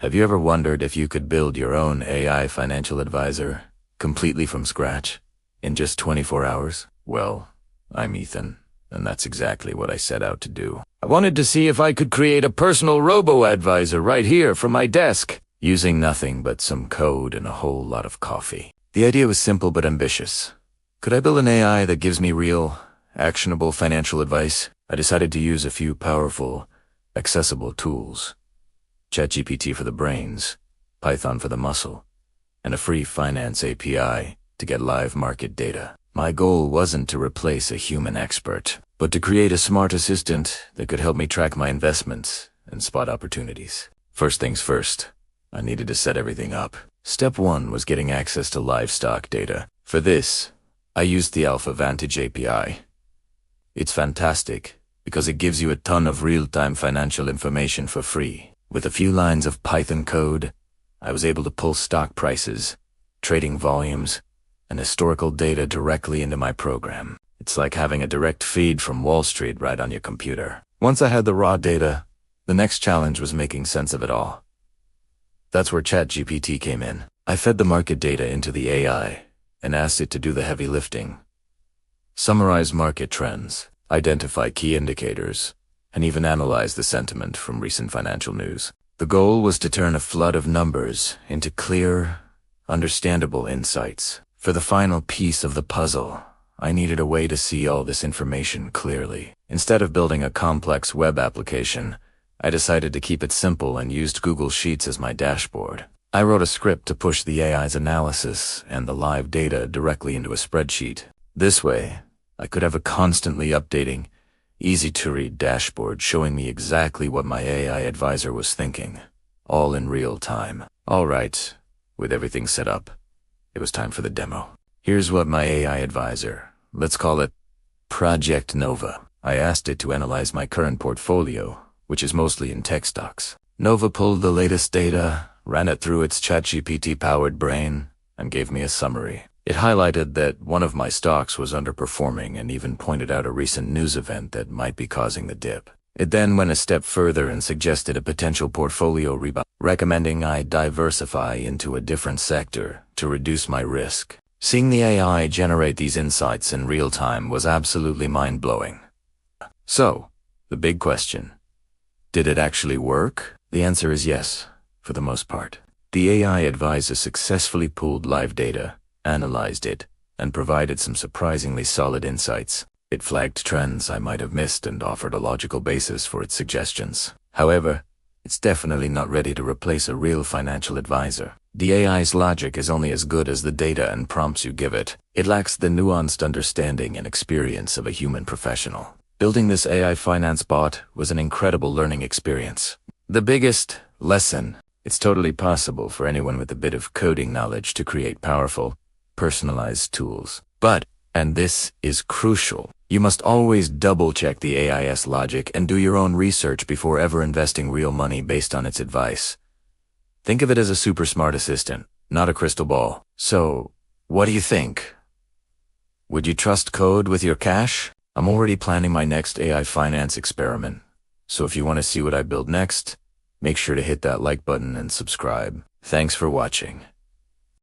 Have you ever wondered if you could build your own AI financial advisor completely from scratch in just 24 hours? Well, I'm Ethan, and that's exactly what I set out to do. I wanted to see if I could create a personal robo-advisor right here from my desk, using nothing but some code and a whole lot of coffee. The idea was simple but ambitious. Could I build an AI that gives me real, actionable financial advice? I decided to use a few powerful, accessible tools. ChatGPT for the brains, Python for the muscle, and a free finance API to get live market data. My goal wasn't to replace a human expert, but to create a smart assistant that could help me track my investments and spot opportunities. First things first, I needed to set everything up. Step 1 was getting access to livestock data. For this, I used the Alpha Vantage API. It's fantastic because it gives you a ton of real-time financial information for free. With a few lines of Python code, I was able to pull stock prices, trading volumes, and historical data directly into my program. It's like having a direct feed from Wall Street right on your computer. Once I had the raw data, the next challenge was making sense of it all. That's where ChatGPT came in. I fed the market data into the AI and asked it to do the heavy lifting. Summarize market trends, identify key indicators, and even analyze the sentiment from recent financial news. The goal was to turn a flood of numbers into clear, understandable insights. For the final piece of the puzzle, I needed a way to see all this information clearly. Instead of building a complex web application, I decided to keep it simple and used Google Sheets as my dashboard. I wrote a script to push the AI's analysis and the live data directly into a spreadsheet. This way, I could have a constantly updating, easy-to-read dashboard showing me exactly what my AI advisor was thinking, all in real time. All right, with everything set up, it was time for the demo. Here's what my AI advisor, let's call it Project Nova. I asked it to analyze my current portfolio, which is mostly in tech stocks. Nova pulled the latest data, ran it through its ChatGPT-powered brain, and gave me a summary. It highlighted that one of my stocks was underperforming and even pointed out a recent news event that might be causing the dip. It then went a step further and suggested a potential portfolio rebound, recommending I diversify into a different sector to reduce my risk. Seeing the AI generate these insights in real time was absolutely mind-blowing. So, the big question. Did it actually work? The answer is yes, for the most part. The AI advisor successfully pulled live data, analyzed it, and provided some surprisingly solid insights. It flagged trends I might have missed and offered a logical basis for its suggestions. However, it's definitely not ready to replace a real financial advisor. The AI's logic is only as good as the data and prompts you give it. It lacks the nuanced understanding and experience of a human professional. Building this AI finance bot was an incredible learning experience. The biggest lesson: it's totally possible for anyone with a bit of coding knowledge to create powerful, personalized tools. But, and this is crucial, you must always double-check the AI's logic and do your own research before ever investing real money based on its advice. Think of it as a super smart assistant, not a crystal ball. So, what do you think? Would you trust code with your cash? I'm already planning my next AI finance experiment, so if you want to see what I build next, make sure to hit that like button and subscribe. Thanks for watching.